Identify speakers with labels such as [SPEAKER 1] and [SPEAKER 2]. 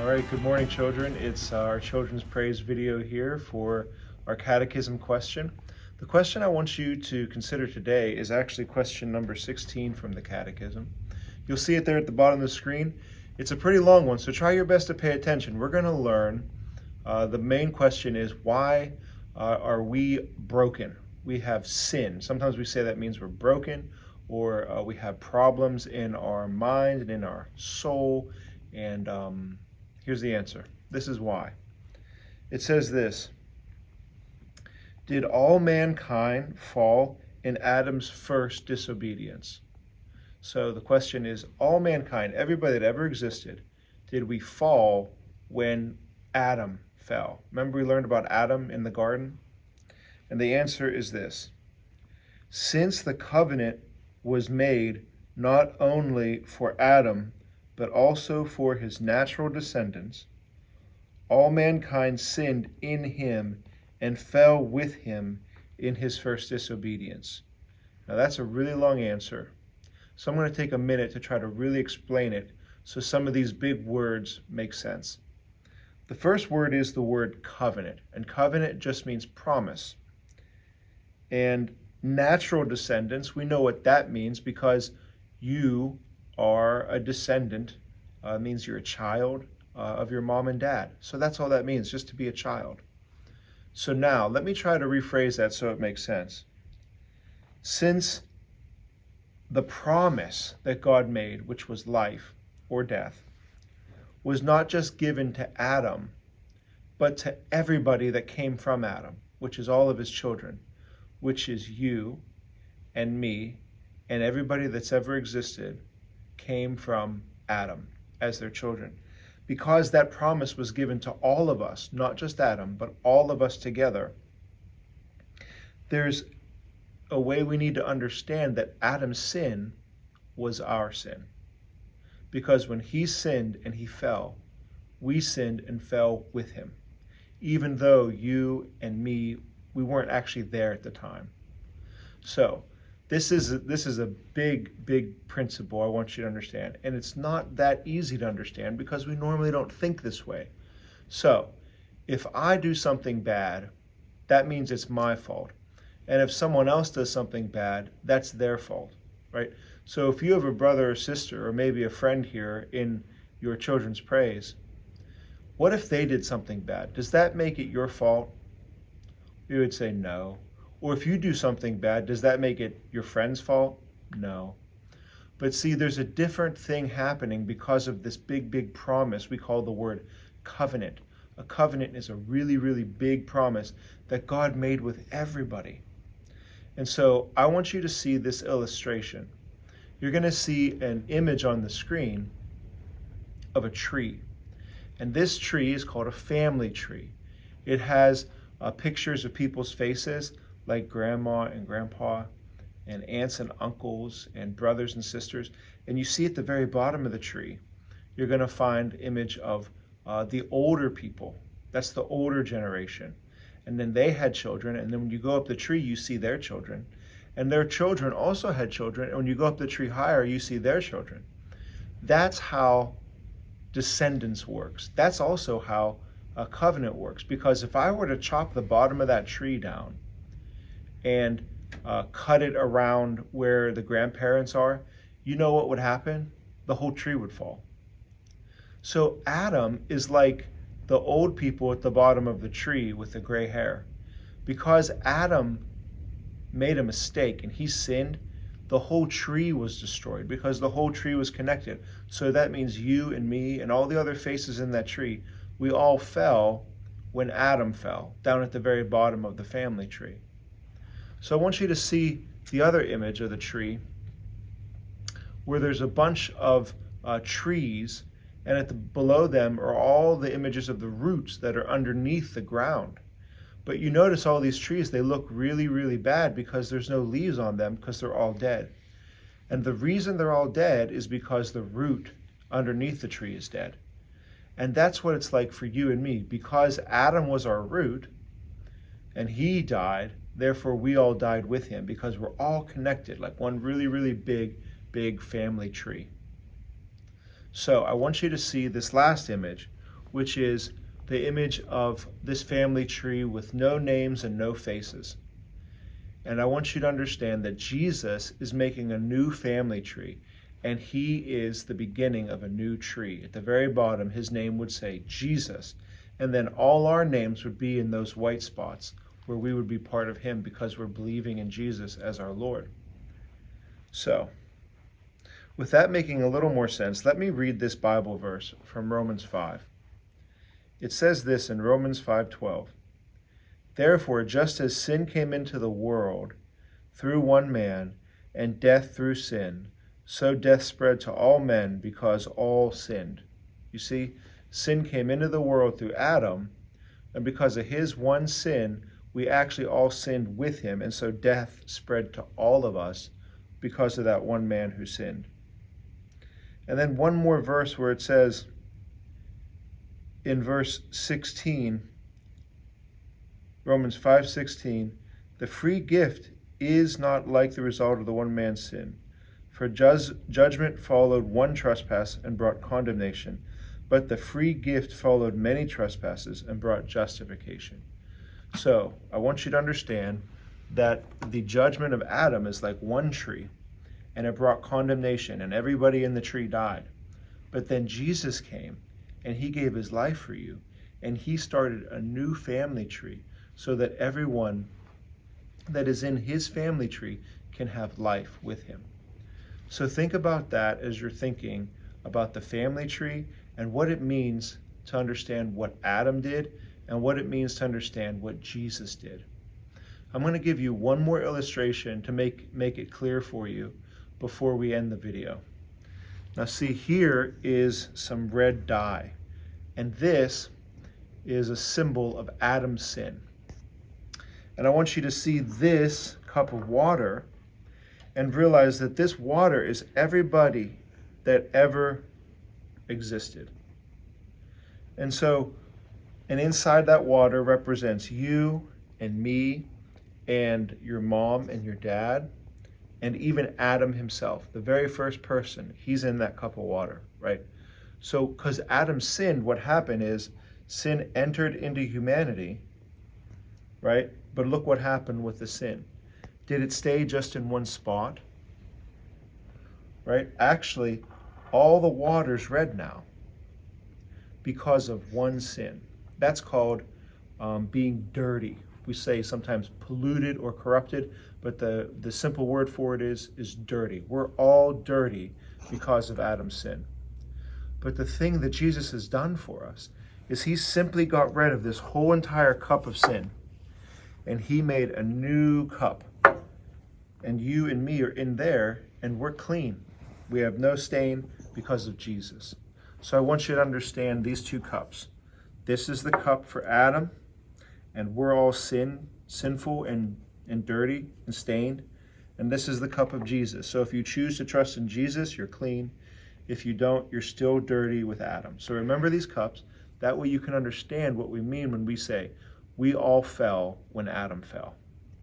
[SPEAKER 1] All right, good morning, children. It's our Children's Praise video here for our catechism question. The question I want you to consider today is actually question number 16 from the catechism. You'll see it there at the bottom of the screen. It's a pretty long one, so try your best to pay attention. We're going to learn, the main question is, why are we broken? We have sin. Sometimes we say that means we're broken, or we have problems in our mind and in our soul. And here's the answer. This is why. It says this: did all mankind fall in Adam's first disobedience? So the question is, all mankind, everybody that ever existed, did we fall when Adam fell? Remember we learned about Adam in the garden? And the answer is this: since the covenant was made not only for Adam, but also for his natural descendants, all mankind sinned in him and fell with him in his first disobedience. Now that's a really long answer, so I'm going to take a minute to try to really explain it so some of these big words make sense. The first word is the word covenant, and covenant just means promise. And natural descendants, we know what that means because you are a descendant, means you're a child of your mom and dad. So that's all that means, just to be a child. So now, let me try to rephrase that so it makes sense. Since the promise that God made, which was life or death, was not just given to Adam, but to everybody that came from Adam, which is all of his children, which is you and me and everybody that's ever existed, came from Adam as their children. Because that promise was given to all of us, not just Adam, but all of us together, there's a way we need to understand that Adam's sin was our sin. Because when he sinned and he fell, we sinned and fell with him. Even though you and me, we weren't actually there at the time. So, this is a big principle I want you to understand. And it's not that easy to understand because we normally don't think this way. So, if I do something bad, that means it's my fault. And if someone else does something bad, that's their fault, right? So if you have a brother or sister, or maybe a friend here in your children's praise, what if they did something bad? Does that make it your fault? We would say no. Or if you do something bad, does that make it your friend's fault? No. But see, there's a different thing happening because of this big promise we call the word covenant. A covenant is a really big promise that God made with everybody. And so I want you to see this illustration. You're going to see an image on the screen of a tree. And this tree is called a family tree. It has pictures of people's faces, like grandma and grandpa, and aunts and uncles, and brothers and sisters. And you see at the very bottom of the tree, you're going to find image of the older people. That's the older generation. And then they had children, and then when you go up the tree, you see their children. And their children also had children, and when you go up the tree higher, you see their children. That's how descendants works. That's also how a covenant works. Because if I were to chop the bottom of that tree down and cut it around where the grandparents are, you know what would happen? The whole tree would fall. So Adam is like the old people at the bottom of the tree with the gray hair. Because Adam made a mistake and he sinned, the whole tree was destroyed because the whole tree was connected. So that means you and me and all the other faces in that tree, we all fell when Adam fell, down at the very bottom of the family tree. So I want you to see the other image of the tree where there's a bunch of trees, and below them are all the images of the roots that are underneath the ground. But you notice all these trees, they look really bad because there's no leaves on them because they're all dead. And the reason they're all dead is because the root underneath the tree is dead. And that's what it's like for you and me. Because Adam was our root and he died, therefore we all died with him because we're all connected like one really big family tree. So I want you to see this last image which is the image of this family tree with no names and no faces. And I want you to understand that Jesus is making a new family tree, and he is the beginning of a new tree. At the very bottom, his name would say Jesus, and then all our names would be in those white spots where we would be part of him because we're believing in Jesus as our Lord. So, with that making a little more sense, let me read this Bible verse from Romans 5. It says this in Romans 5:12. Therefore, just as sin came into the world through one man, and death through sin, so death spread to all men because all sinned. You see, sin came into the world through Adam, and because of his one sin, we actually all sinned with him, and so death spread to all of us because of that one man who sinned. And then one more verse where it says in verse 16, Romans 5:16, the free gift is not like the result of the one man's sin. For judgment followed one trespass and brought condemnation, but the free gift followed many trespasses and brought justification. So, I want you to understand that the judgment of Adam is like one tree, and it brought condemnation, and everybody in the tree died. But then Jesus came, and he gave his life for you, and he started a new family tree, so that everyone that is in his family tree can have life with him. So think about that as you're thinking about the family tree and what it means to understand what Adam did and what it means to understand what Jesus did. I'm going to give you one more illustration to make it clear for you before we end the video. Now see, here is some red dye, and this is a symbol of Adam's sin. And I want you to see this cup of water and realize that this water is everybody that ever existed. And inside that water represents you and me and your mom and your dad and even Adam himself, the very first person. He's in that cup of water, right? So because Adam sinned, what happened is sin entered into humanity, right? But look what happened with the sin. Did it stay just in one spot? Right? Actually, all the water's red now because of one sin. That's called being dirty. We say sometimes polluted or corrupted, but the simple word for it is dirty. We're all dirty because of Adam's sin. But the thing that Jesus has done for us is he simply got rid of this whole entire cup of sin. And he made a new cup. And you and me are in there, and we're clean. We have no stain because of Jesus. So I want you to understand these two cups. This is the cup for Adam, and we're all sinful and dirty and stained. And this is the cup of Jesus. So if you choose to trust in Jesus, you're clean. If you don't, you're still dirty with Adam. So remember these cups. That way you can understand what we mean when we say, we all fell when Adam fell.